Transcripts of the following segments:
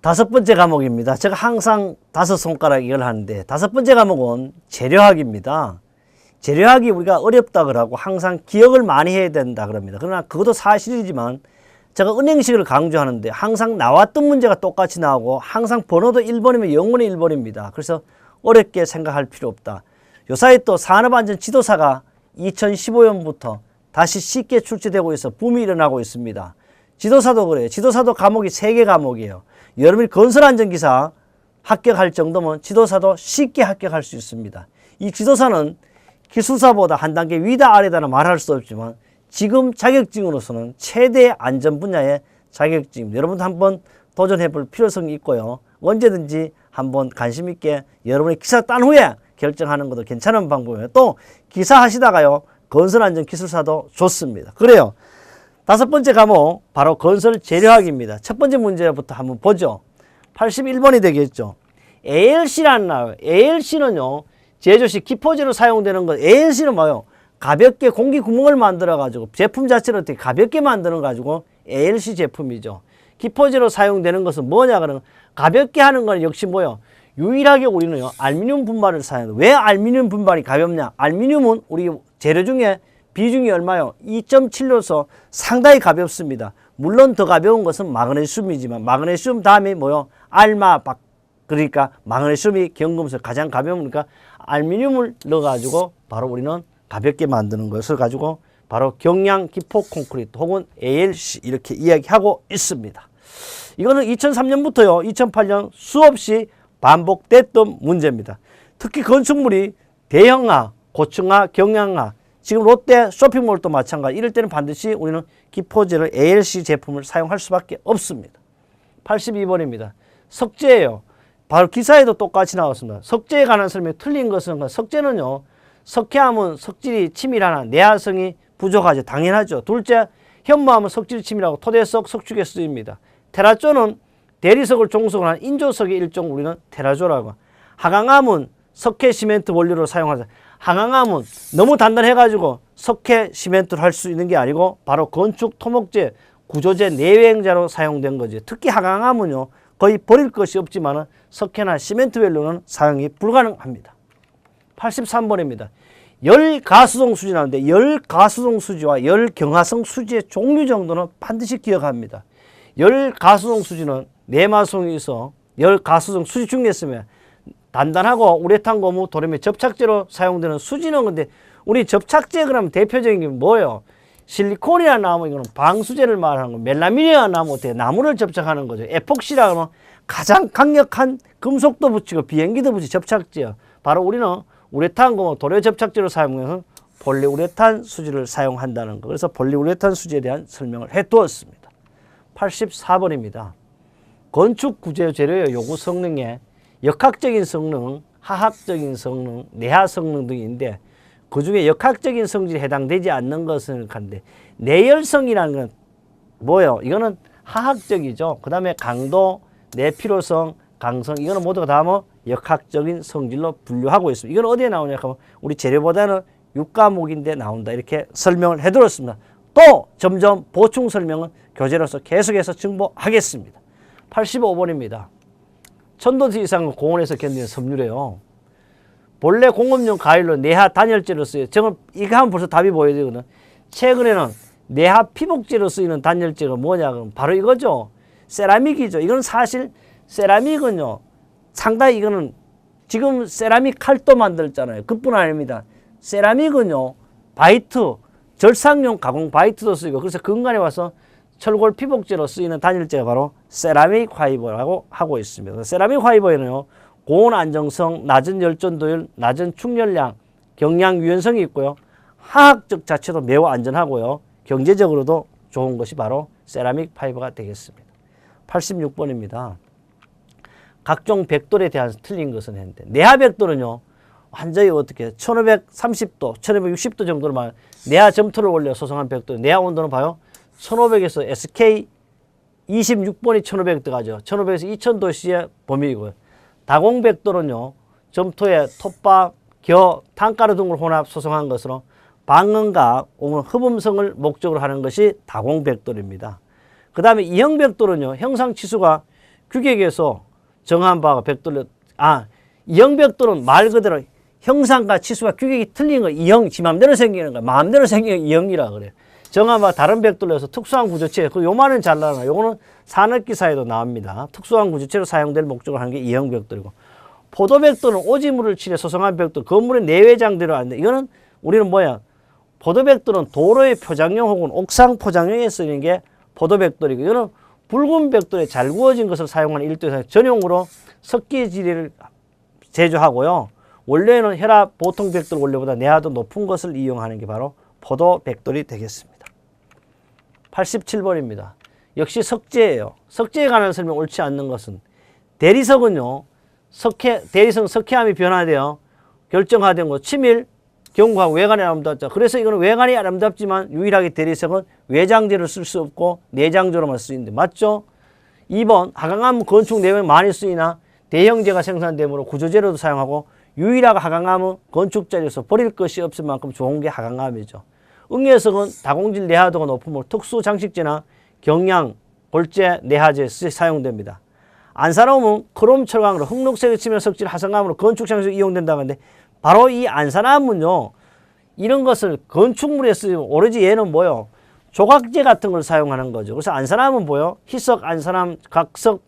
다섯 번째 과목입니다. 제가 항상 다섯 손가락 이걸 하는데 다섯 번째 과목은 재료학입니다. 재료학이 우리가 어렵다 그러고 항상 기억을 많이 해야 된다 그럽니다. 그러나 그것도 사실이지만 제가 은행식을 강조하는데 항상 나왔던 문제가 똑같이 나오고 항상 번호도 1번이면 영문의 1번입니다. 그래서 어렵게 생각할 필요 없다. 요사이 또 산업안전지도사가 2015년부터 다시 쉽게 출제되고 있어 붐이 일어나고 있습니다. 지도사도 그래요. 지도사도 과목이 3개 과목이에요. 여러분이 건설안전기사 합격할 정도면 지도사도 쉽게 합격할 수 있습니다. 이 지도사는 기술사보다 한 단계 위다 아래다는 말할 수 없지만 지금 자격증으로서는 최대 안전 분야의 자격증. 여러분도 한번 도전해 볼 필요성이 있고요. 언제든지 한번 관심 있게 여러분이 기사 딴 후에 결정하는 것도 괜찮은 방법이에요. 또 기사 하시다가요. 건설안전기술사도 좋습니다. 그래요. 다섯 번째 과목 바로 건설 재료학입니다. 첫 번째 문제부터 한번 보죠. 81번이 되겠죠. ALC라는 나와요. ALC는요. 제조시 기포제로 사용되는 것. ALC는 뭐예요? 가볍게 공기 구멍을 만들어 가지고 제품 자체를 어떻게 가볍게 만드는 가지고 ALC 제품이죠. 기포제로 사용되는 것은 뭐냐 그러면 가볍게 하는 건 역시 뭐예요? 유일하게 우리는요. 알루미늄 분말을 사용해요. 왜 알루미늄 분말이 가볍냐? 알루미늄은 우리 재료 중에 비중이 얼마요? 2.7로서 상당히 가볍습니다. 물론 더 가벼운 것은 마그네슘이지만 마그네슘 다음에 뭐요? 알마, 그러니까 마그네슘이 경금속 가장 가벼우니까 알루미늄을 넣어가지고 바로 우리는 가볍게 만드는 것을 가지고 바로 경량 기포 콘크리트 혹은 ALC 이렇게 이야기하고 있습니다. 이거는 2003년부터요. 2008년 수없이 반복됐던 문제입니다. 특히 건축물이 대형화, 고층화, 경량화 지금 롯데 쇼핑몰도 마찬가지. 이럴 때는 반드시 우리는 기포제를 ALC 제품을 사용할 수밖에 없습니다. 82번입니다. 석재예요. 바로 기사에도 똑같이 나왔습니다. 석재에 관한 설명이 틀린 것은 석재는요. 석회하면 석질이 치밀하나 내화성이 부족하죠. 당연하죠. 둘째, 현무하면 석질 치밀하고 토대석, 석축에 쓰입니다. 테라조는 대리석을 종속을 한 인조석의 일종 우리는 테라조라고. 하강암은 석회 시멘트 원료로 사용하죠. 항항암은 너무 단단해가지고 석회 시멘트를 할 수 있는 게 아니고 바로 건축 토목재 구조재 내외행자로 사용된 거지. 특히 항항암은요 거의 버릴 것이 없지만 석회나 시멘트 원료는 사용이 불가능합니다. 83번입니다. 열가수동 수지 나오는데 열가수동 수지와 열경화성 수지의 종류 정도는 반드시 기억합니다. 열가수동 수지는 내마성이 있어 열가수동 수지 중에서면 단단하고 우레탄 고무 도료미 접착제로 사용되는 수지는 근데 우리 접착제 그러면 대표적인 게 뭐예요? 실리콘이라 나오면 이거는 방수제를 말하는 거. 멜라민이라 나오면 어떻게 나무를 접착하는 거죠. 에폭시라 하면 가장 강력한 금속도 붙이고 비행기도 붙이고 접착제요. 바로 우리는 우레탄 고무 도료 접착제로 사용해서 폴리우레탄 수지를 사용한다는 거. 그래서 폴리우레탄 수지에 대한 설명을 해두었습니다. 84번입니다. 건축 구조 재료의 요구 성능에 역학적인 성능, 화학적인 성능, 내화 성능 등인데 그중에 역학적인 성질에 해당되지 않는 것을 하는데 내열성이라는 건 뭐예요? 이거는 화학적이죠. 그 다음에 강도, 내필요성, 강성 이거는 모두가 다 뭐 역학적인 성질로 분류하고 있습니다. 이건 어디에 나오냐 하면 우리 재료보다는 6과목인데 나온다 이렇게 설명을 해드렸습니다. 또 점점 보충 설명은 교재로서 계속해서 증보하겠습니다. 85번입니다. 1000도 이상은 고온에서 견디는 섬유래요. 본래 공업용 가일로 내화 단열재로 쓰여요. 저는 이거 하면 벌써 답이 보여야 되거든. 최근에는 내화 피복제로 쓰이는 단열재가 뭐냐 그러면 바로 이거죠. 세라믹이죠. 이건 사실 세라믹은요. 상당히 이거는 지금 세라믹 칼도 만들잖아요. 그뿐 아닙니다. 세라믹은요. 바이트, 절상용 가공 바이트도 쓰이고 그래서 근간에 와서 철골 피복제로 쓰이는 단열재가 바로 세라믹 화이버라고 하고 있습니다. 세라믹 화이버에는요. 고온 안정성, 낮은 열전도율, 낮은 충전량, 경량 유연성이 있고요. 화학적 자체도 매우 안전하고요. 경제적으로도 좋은 것이 바로 세라믹 파이버가 되겠습니다. 86번입니다. 각종 백돌에 대한 틀린 것은 했는데 내화 백돌은요. 완전히 어떻게 1530도, 1560도 정도로만 내화 점토를 올려 소성한 백돌. 내화 온도는 봐요. 1500에서 SK 26번이 1500 들어가죠. 1500에서 2000도씨의 범위이고요. 다공백돌은요. 점토에 톱밥, 겨, 탄가루 등을 혼합 소성한 것으로 방음과 흡음성을 목적으로 하는 것이 다공백돌입니다. 그 다음에 이형백돌은요. 형상치수가 규격에서 정한 바가 벽돌, 이형벽돌은 말 그대로 형상과 치수와 규격이 틀린 거, 이형, 지 마음대로 생기는 거, 마음대로 생기는 이형이라 그래요. 정한 바 다른 벽돌에서 특수한 구조체, 요만은 잘 나와요. 요거는 산업기사에도 나옵니다. 특수한 구조체로 사용될 목적을 하는 게 이형벽돌이고, 포도벽돌은 오지물을 칠해 소성한 벽돌, 건물의 내외장대로 하는데, 이거는 우리는 뭐야? 포도벽돌은 도로의 표장용 혹은 옥상 포장용에 쓰이는 게 포도벽돌이고, 이거는 붉은 벽돌에 잘 구워진 것을 사용하는 일도에서 전용으로 석기지리를 제조하고요. 원래는 혈압 보통 벽돌 원료보다 내화도 높은 것을 이용하는 게 바로 포도벽돌이 되겠습니다. 87번입니다. 역시 석재예요. 석재에 관한 설명 옳지 않는 것은 대리석은요. 대리석 석회암이 변화되어 결정화된 것 치밀 경구하고 외관이 아름답죠. 그래서 이거는 외관이 아름답지만 유일하게 대리석은 외장재를 쓸 수 없고 내장재로만 쓰이는데 맞죠? 2번 하강암 건축 내용에 많이 쓰이나 대형재가 생산되므로 구조재료도 사용하고 유일하게 하강암은 건축자재로서 버릴 것이 없을 만큼 좋은 게 하강암이죠. 응예석은 다공질 내화도가 높으므로 특수 장식재나 경량, 골재, 내화재에 사용됩니다. 안산암은 크롬 철강으로 흑록색을 치면 석질 화성암으로 건축 장식에 이용된다고 하는데 바로 이 안산암은요. 이런 것을 건축물에 쓰면 오로지 얘는 뭐요? 조각재 같은 걸 사용하는 거죠. 그래서 안산암은 뭐요? 희석 안산암, 각섬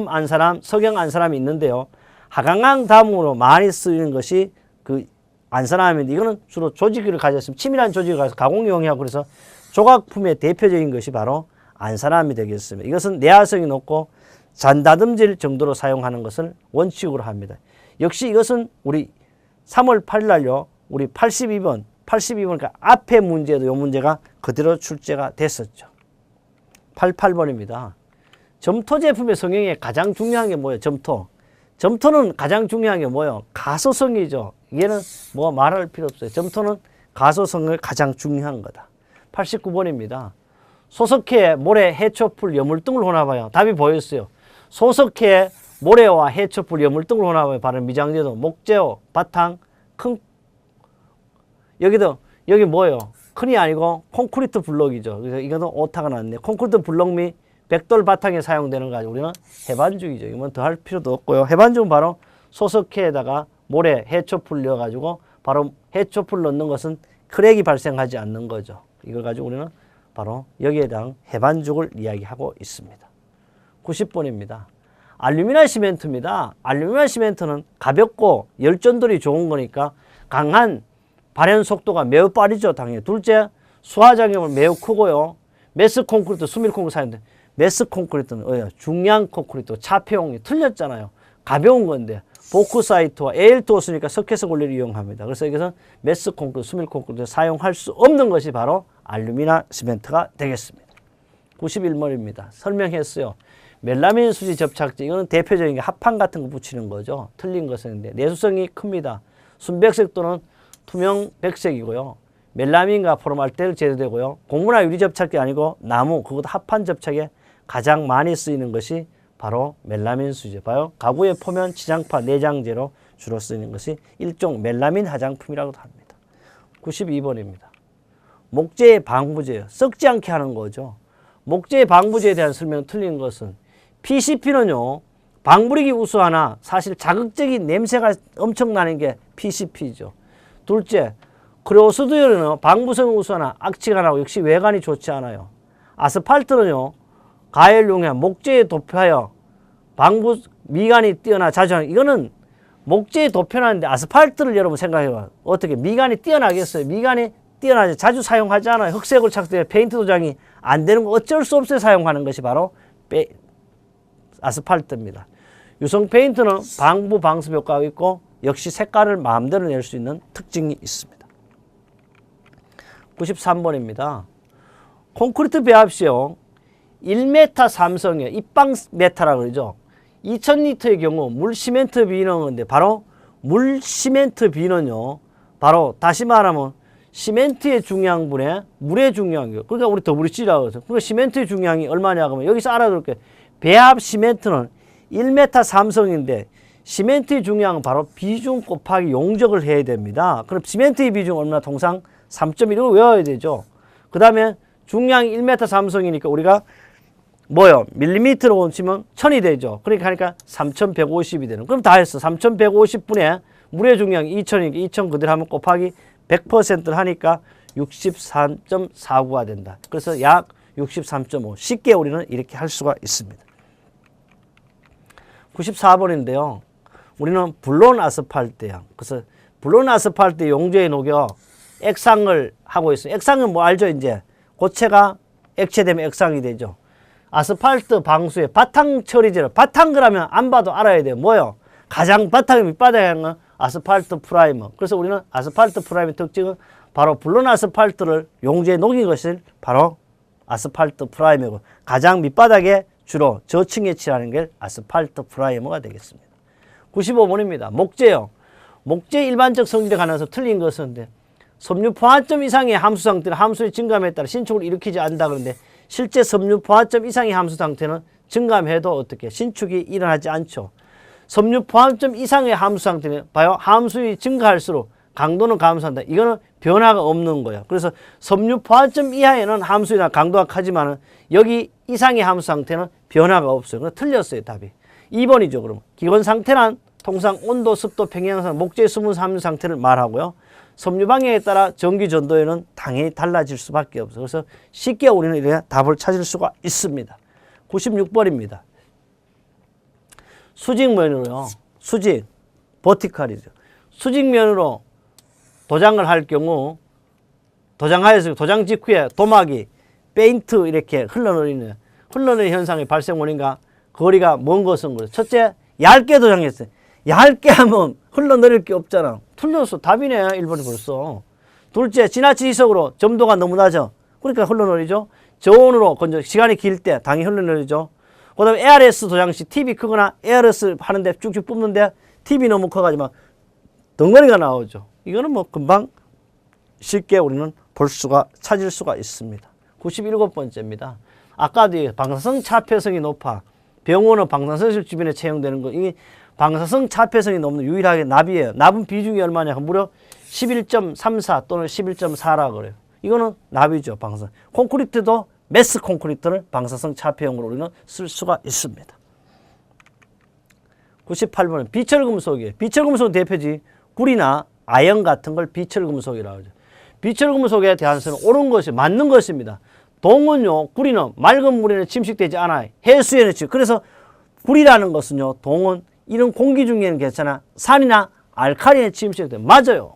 안산암, 석영 안산암이 있는데요. 하강암 다음으로 많이 쓰이는 것이 그 안산암인데 이거는 주로 조직을 가졌으면 치밀한 조직을 가져서 가공용이하고 그래서 조각품의 대표적인 것이 바로 안산암이 되겠습니다. 이것은 내화성이 높고 잔다듬질 정도로 사용하는 것을 원칙으로 합니다. 역시 이것은 우리 3월 8일 날요. 우리 82번 그러니까 앞에 문제도 이 문제가 그대로 출제가 됐었죠. 88번입니다. 점토 제품의 성형에 가장 중요한 게 뭐예요? 점토는 가장 중요한 게 뭐예요? 가소성이죠. 얘는 뭐 말할 필요 없어요. 점토는 가소성을 가장 중요한 거다. 89번입니다. 소석회, 모래, 해초풀, 여물등을 혼합하여 답이 보였어요. 소석회, 모래와 해초풀, 여물등을 혼합하여 바른 미장제도 목재호, 바탕, 여기 뭐예요? 큰이 아니고 콘크리트 블록이죠. 그래서 이거는 오타가 났네. 콘크리트 블록 및 백돌 바탕에 사용되는 거 가지고 우리는 해반죽이죠. 이건 더 할 필요도 없고요. 해반죽은 바로 소석회에다가 모래, 해초풀 넣어가지고 바로 해초풀 넣는 것은 크랙이 발생하지 않는 거죠. 이걸 가지고 우리는 바로 여기에 대한 해반죽을 이야기하고 있습니다. 90번입니다. 알루미늄 시멘트입니다. 알루미늄 시멘트는 가볍고 열전돌이 좋은 거니까 강한 발현 속도가 매우 빠르죠. 당연히. 둘째, 수화작용은 매우 크고요. 메스 콘크리트, 수밀 콘크리트 사용돼. 메스 콘크리트는 중량 콘크리트, 차폐용이 틀렸잖아요. 가벼운 건데 보크사이트와 에일토 쓰니까 석회석 원리를 이용합니다. 그래서 이것은 메스 콘크리트, 수밀 콘크리트 사용할 수 없는 것이 바로 알루미늄 시멘트가 되겠습니다. 91번입니다. 설명했어요. 멜라민 수지 접착제, 이거는 대표적인 게 합판 같은 거 붙이는 거죠. 틀린 것은 내수성이 큽니다. 순백색 또는 투명 백색이고요. 멜라민과 포르말데를 제조되고요. 고무나 유리 접착이 아니고 나무, 그것도 합판 접착에 가장 많이 쓰이는 것이 바로 멜라민 수지. 봐요. 가구의 표면 지장파 내장재로 주로 쓰이는 것이 일종 멜라민 화장품이라고도 합니다. 92번입니다. 목재의 방부제예요. 썩지 않게 하는 거죠. 목재의 방부제에 대한 설명은 틀린 것은 PCP는요. 방부력이 우수하나 사실 자극적인 냄새가 엄청나는 게 PCP죠. 둘째, 크로스드열은 방부성은 우수하나 악취가 나고 역시 외관이 좋지 않아요. 아스팔트는요. 가열용해 목재에 도표하여 방부 미간이 뛰어나 자주 하는, 이거는 목재에 도표하는데 아스팔트를 여러분 생각해봐요. 어떻게 미간이 뛰어나겠어요? 미간이 뛰어나지 자주 사용하지 않아요. 흑색을 착색해 페인트 도장이 안 되는 거 어쩔 수 없이 사용하는 것이 바로 아스팔트입니다. 유성 페인트는 방부 방습 효과가 있고 역시 색깔을 마음대로 낼 수 있는 특징이 있습니다. 93번입니다. 콘크리트 배합 시용 1m 삼성이에요. 입방 메타라고 그러죠. 2000리터의 경우 물 시멘트 비너인데 바로 물 시멘트 비너는요. 바로 다시 말하면 시멘트의 중량분의 물의 중량이에요. 그러니까 우리 WC라고 하죠. 그러니까 시멘트의 중량이 얼마냐 하면 여기서 알아둘게요. 배합 시멘트는 1m 삼성인데 시멘트의 중량은 바로 비중 곱하기 용적을 해야 됩니다. 그럼 시멘트의 비중은 얼마나 통상 3.1을 외워야 되죠. 그 다음에 중량이 1m 삼성이니까 우리가 뭐요? 밀리미터로 치면 1000이 되죠. 그러니까 3150이 되는. 그럼 다 했어. 3150분의 물의 중량이 2000이니까 2000 그대로 하면 곱하기 100%를 하니까 63.49가 된다. 그래서 약 63.5. 쉽게 우리는 이렇게 할 수가 있습니다. 94번인데요. 우리는 불론 아스팔트야. 그래서 불론 아스팔트 용조에 녹여 액상을 하고 있어요. 액상은 뭐 알죠? 이제 고체가 액체되면 액상이 되죠. 아스팔트 방수의 바탕 처리제를 바탕 그러면 안 봐도 알아야 돼요. 뭐요? 가장 바탕이 밑바닥에 하는 건 아스팔트 프라이머. 그래서 우리는 아스팔트 프라이머의 특징은 바로 불론 아스팔트를 용조에 녹인 것이 바로 아스팔트 프라이머고 가장 밑바닥에 주로 저층에 칠하는 게 아스팔트 프라이머가 되겠습니다. 95번입니다. 목재요. 목재 일반적 성질에 관해서 틀린 것은 섬유 포화점 이상의 함수 상태는 함수의 증감에 따라 신축을 일으키지 않는다. 그런데 실제 섬유 포화점 이상의 함수 상태는 증감해도 어떻게 신축이 일어나지 않죠. 섬유 포화점 이상의 함수 상태는 봐요. 함수이 증가할수록 강도는 감소한다. 이거는 변화가 없는 거예요. 그래서 섬유 포화점 이하에는 함수나 강도가 크지만은 여기 이상의 함수 상태는 변화가 없어요. 그래서 틀렸어요. 답이. 2번이죠. 그러면 기본 상태란 통상 온도, 습도, 평형상, 목재의 수분 함유 상태를 말하고요. 섬유 방향에 따라 전기 전도에는 당연히 달라질 수밖에 없어요. 그래서 쉽게 우리는 이렇게 답을 찾을 수가 있습니다. 96번입니다. 수직면으로요. 수직, 버티칼이죠. 수직면으로 도장을 할 경우 도장하여서 도장 직후에 도막이 페인트 이렇게 흘러내리는 현상이 발생하니까 거리가 먼 것은 그래요. 첫째, 얇게 도장했어요. 얇게 하면 흘러내릴 게 없잖아. 틀렸어. 답이네. 1번이 벌써. 둘째, 지나치 희석으로 점도가 너무 낮아. 그러니까 흘러내리죠. 저온으로 건조 시간이 길 때 당연히 흘러내리죠. 그 다음에 ARS 도장식 팁이 크거나 ARS 하는데 쭉쭉 뽑는데 팁이 너무 커가지고 덩어리가 나오죠. 이거는 뭐 금방 쉽게 우리는 볼 수가 찾을 수가 있습니다. 97번째입니다. 아까도 방사성 차폐성이 높아 병원은 방사선실 주변에 채용되는 거 이게 방사성 차폐성이 높은 유일하게 납이에요. 납은 비중이 얼마냐? 무려 11.34 또는 11.4라 그래요. 이거는 납이죠. 방사선. 콘크리트도 매스 콘크리트를 방사성 차폐용으로 우리는 쓸 수가 있습니다. 98번은 비철금속이에요. 비철금속 대표지 구리나 아연 같은 걸 비철금속이라고 하죠. 비철금속에 대해서는 옳은 것이 맞는 것입니다. 동은요, 구리는 맑은 물에는 침식되지 않아요. 해수에는 침식. 그래서 구리라는 것은요, 동은 이런 공기 중에는 괜찮아. 산이나 알칼리에 침식돼. 맞아요.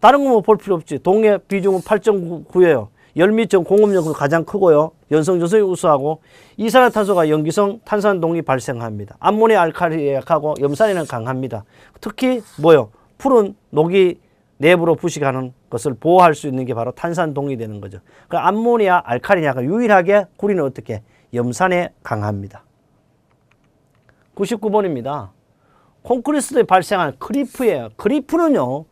다른 거 뭐 볼 필요 없지. 동의 비중은 8.9예요. 열미점 공업력은 가장 크고요. 연성전성이 우수하고 이산화탄소가 염기성 탄산동이 발생합니다. 암모니아 알칼리에 약하고 염산에는 강합니다. 특히 뭐요? 푸른 녹이 내부로 부식하는 것을 보호할 수 있는 게 바로 탄산동이 되는 거죠. 그 암모니아 알칼리는 약간 유일하게 구리는 어떻게? 염산에 강합니다. 99번입니다. 콘크리트에 발생한 크리프예요. 크리프는요,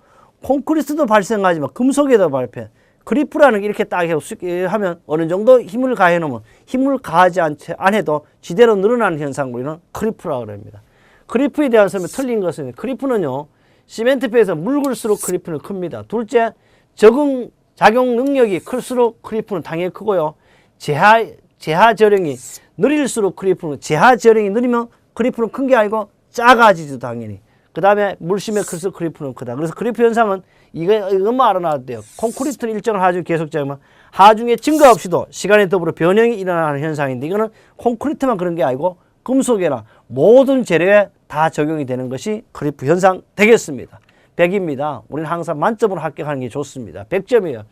콘크리트도 발생하지만 금속에도 발생. 크리프라는 게 이렇게 딱 하면 어느 정도 힘을 가해 놓으면 힘을 가하지 안 해도 지대로 늘어나는 현상을 우리는 크리프라고 합니다. 크리프에 대한 설명이 틀린 것은 크리프는요, 시멘트 배에서 묽을수록 크리프는 큽니다. 둘째, 적응 작용 능력이 클수록 크리프는 당연히 크고요. 제하 저령이 느릴수록 크리프는 제하 저령이 느리면 크리프는 큰 게 아니고 작아지죠, 당연히. 그 다음에 물심에 클수록 크리프는 크다. 그래서 크리프 현상은 이것만 알아놔도 돼요. 콘크리트는 일정한 하중 계속적이면 하중에 증가 없이도 시간에 더불어 변형이 일어나는 현상인데 이거는 콘크리트만 그런 게 아니고 금속이나 모든 재료에 다 적용이 되는 것이 크리프 현상 되겠습니다. 100입니다. 우리는 항상 만점으로 합격하는 게 좋습니다. 100점이에요.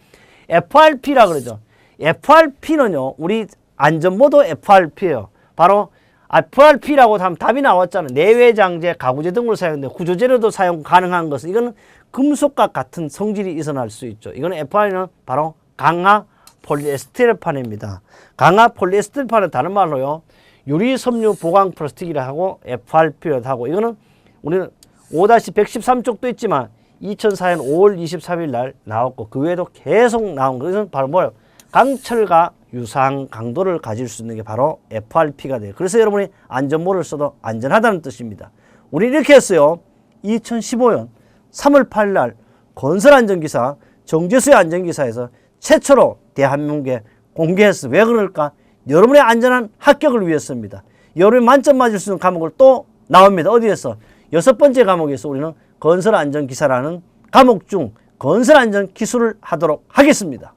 FRP라 그러죠. FRP는요, 우리 안전모도 FRP예요. 바로 FRP라고 하면 답이 나왔잖아요. 내외장재, 가구재 등으로 사용되는 구조재료도 사용 가능한 것은 이거는 금속과 같은 성질이 있어날 수 있죠. 이거는 FRP는 바로 강화 폴리에스테르판입니다. 강화 폴리에스테르판은 다른 말로요, 유리 섬유 보강 플라스틱이라 하고 FRP라고 하고 이거는 우리는 5-113쪽도 있지만 2004년 5월 23일 날 나왔고 그 외에도 계속 나온 것은 바로 뭐예요? 강철과 유사한 강도를 가질 수 있는 게 바로 FRP가 돼요. 그래서 여러분이 안전모를 써도 안전하다는 뜻입니다. 우리 이렇게 했어요. 2015년 3월 8일 날 건설안전기사 정제수의 안전기사에서 최초로 대한민국에 공개했어. 왜 그럴까? 여러분의 안전한 합격을 위해서입니다. 여러분이 만점 맞을 수 있는 과목을 또 나옵니다. 어디에서? 6번째 과목에서 우리는 건설안전기사라는 과목 중 건설안전기술을 하도록 하겠습니다.